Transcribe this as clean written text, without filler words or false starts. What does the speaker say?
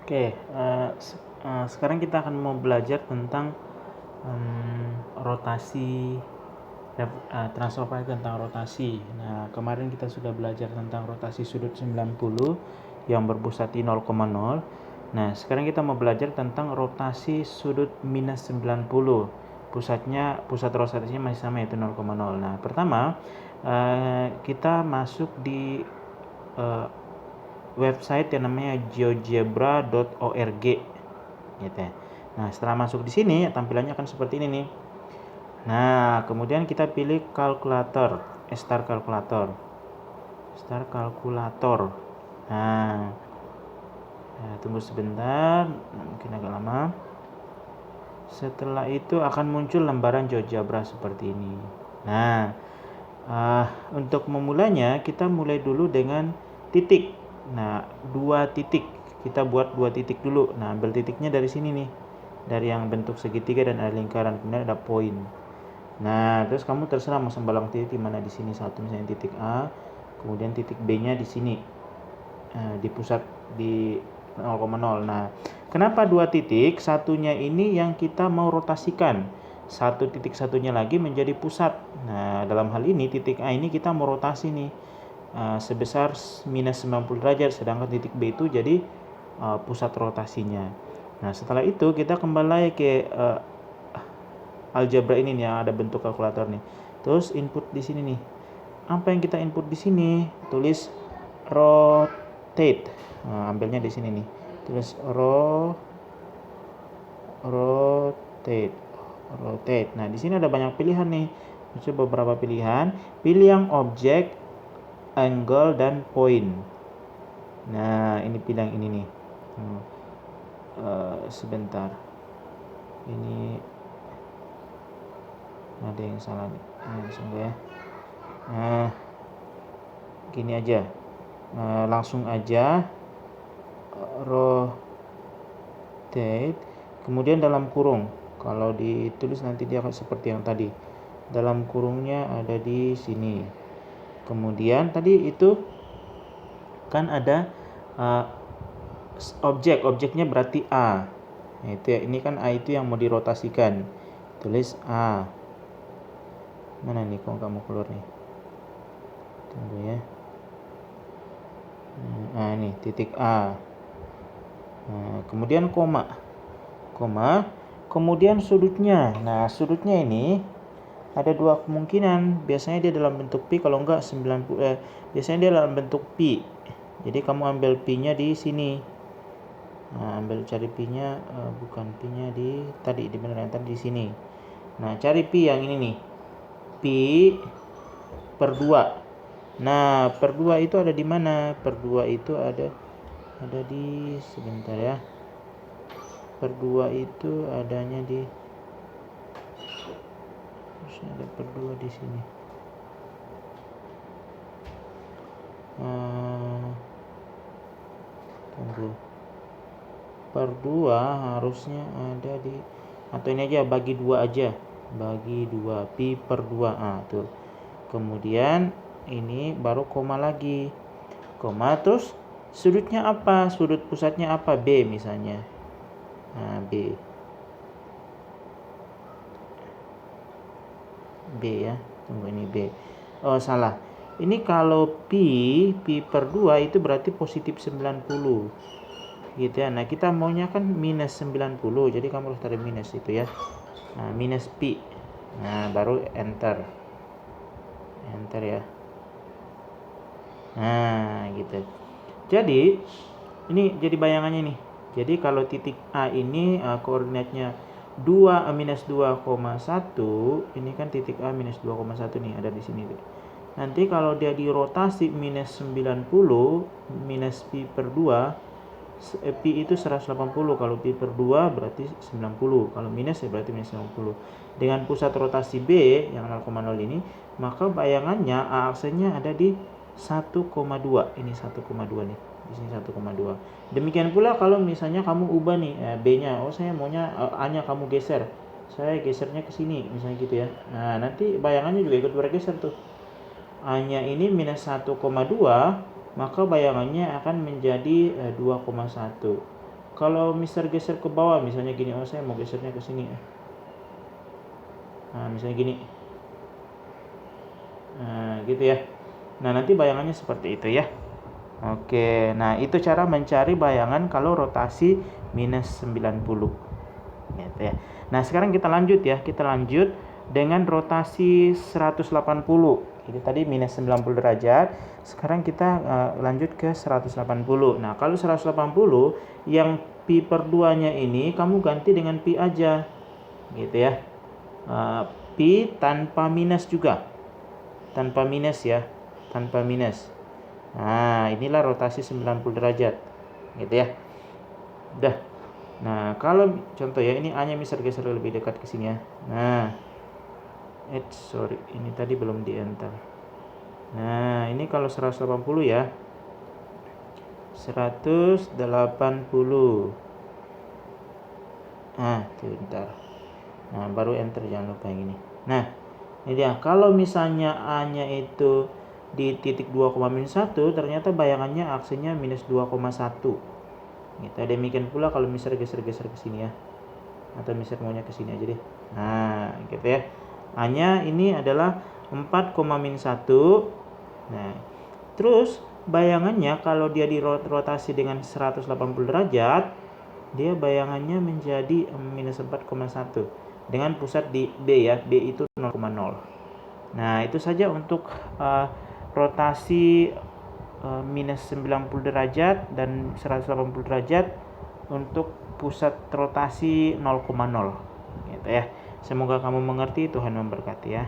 Oke, sekarang kita akan mau belajar tentang rotasi, transfer file tentang rotasi. Nah, kemarin kita sudah belajar tentang rotasi sudut 90 yang berpusat di 0,0. Nah, sekarang kita mau belajar tentang rotasi sudut minus 90. Pusat rotasinya masih sama, yaitu 0,0. Nah, pertama kita masuk di website yang namanya geogebra.org gitu ya. Nah, setelah masuk di sini tampilannya akan seperti ini nih. Nah, kemudian kita pilih kalkulator, start kalkulator. Nah, tunggu sebentar, mungkin agak lama. Setelah itu akan muncul lembaran GeoGebra seperti ini. Nah, untuk memulainya kita mulai dulu dengan titik. Nah, 2 titik. Kita buat 2 titik dulu. Nah, ambil titiknya dari sini nih. Dari yang bentuk segitiga dan ada lingkaran, kemudian ada poin. Nah, terus kamu terserah mau sembarang titik di mana di sini, satu misalnya titik A, kemudian titik B-nya di sini. Di pusat di 0,0. Nah, kenapa 2 titik? Satunya ini yang kita mau rotasikan. Satu titik satunya lagi menjadi pusat. Nah, dalam hal ini titik A ini kita mau rotasi nih sebesar minus 90 derajat, sedangkan titik B itu jadi pusat rotasinya. Nah, setelah itu kita kembali lagi ke algebra ini nih, yang ada bentuk kalkulator nih. Terus input di sini nih. Apa yang kita input di sini? Tulis rotate. Nah, ambilnya di sini nih. Tulis rotate. Nah, di sini ada banyak pilihan nih. Coba beberapa pilihan. Pilih yang objek, angle, dan point. Nah, ini pilih yang ini nih. Sebentar. Ini ada yang salah nih. Langsung ya. Gini aja. Langsung aja rotate, kemudian dalam kurung. Kalau ditulis nanti dia akan seperti yang tadi. Dalam kurungnya ada di sini. Kemudian tadi itu kan ada objeknya berarti A. Nah, itu ya, ini kan A itu yang mau dirotasikan. Tulis A. Mana nih kok nggak mau keluar nih? Tunggu ya. Nah, ini titik A. Nah, kemudian koma, kemudian sudutnya. Nah, sudutnya ini ada 2 kemungkinan. Biasanya dia dalam bentuk pi, kalau enggak 90 biasanya dia dalam bentuk pi. Jadi kamu ambil pi-nya di sini. Nah, cari pi-nya, bukan pi-nya di tadi, di mana tadi di sini. Nah, cari pi yang ini nih. Pi per 2. Nah, per 2 itu ada di mana? Per 2 itu ada di, sebentar ya. Per 2 itu adanya di, harusnya ada per 2 di sini. Tunggu. Per 2 harusnya ada di, atau ini aja bagi 2 aja. Bagi 2 pi per 2. Tuh. Kemudian ini baru koma lagi. Koma, terus sudutnya apa? Sudut pusatnya apa? B misalnya. Nah, B ya. Tunggu, ini B. Oh, salah. Ini kalau pi per 2 itu berarti positif 90. Gitu ya. Nah, kita maunya kan minus 90. Jadi kamu harus taruh minus itu ya. Nah, minus pi. Nah, baru enter. Enter ya. Nah, gitu. Jadi ini jadi bayangannya nih. Jadi kalau titik A ini koordinatnya 2 minus 2,1, ini kan titik A minus 2,1 nih, ada di sini tuh. Nanti kalau dia dirotasi minus 90, minus pi per 2, pi itu 180. Kalau pi per 2 berarti 90. Kalau minus ya berarti minus 90. Dengan pusat rotasi B yang 0,0 ini, maka bayangannya A aksennya ada di 1,2. Ini 1,2 nih. Di sini 1,2. Demikian pula kalau misalnya kamu ubah nih B-nya. Oh, saya maunya A-nya kamu geser. Saya gesernya ke sini misalnya gitu ya. Nah, nanti bayangannya juga ikut bergeser tuh. A-nya ini minus 1,2, maka bayangannya akan menjadi 2,1. Kalau Mister geser ke bawah, misalnya gini, oh saya mau gesernya ke sini. Nah, misalnya gini. Nah, gitu ya. Nah, nanti bayangannya seperti itu ya. Oke, nah itu cara mencari bayangan kalau rotasi minus 90. Gitu ya. Nah, sekarang kita lanjut ya. Kita lanjut dengan rotasi 180. Jadi tadi minus 90 derajat. Sekarang kita lanjut ke 180. Nah, kalau 180 yang pi per 2-nya ini kamu ganti dengan pi aja. Gitu ya. Pi tanpa minus juga. Tanpa minus ya. Tanpa minus. Nah, inilah rotasi 90 derajat. Gitu ya. Udah. Nah, kalau contoh ya, ini A-nya Mister geser lebih dekat ke sini ya. Nah, sorry, ini tadi belum di enter. Nah, ini kalau 180 ya. 180. Nah, bentar. Nah, baru enter, jangan lupa yang ini. Nah, ini dia. Kalau misalnya A-nya itu di titik 2,-1, ternyata bayangannya aksinya minus 2,1. Gitu. Demikian pula kalau Mister geser-geser ke sini ya. Atau Mister maunya ke sini aja deh. Nah, gitu ya. A-nya ini adalah 4,-1. Nah, terus bayangannya kalau dia dirotasi dengan 180 derajat, dia bayangannya menjadi minus 4,1 dengan pusat di B ya. B itu 0,0. Nah, itu saja untuk rotasi minus 90 derajat dan 180 derajat untuk pusat rotasi 0,0 gitu ya. Semoga kamu mengerti. Tuhan memberkati ya.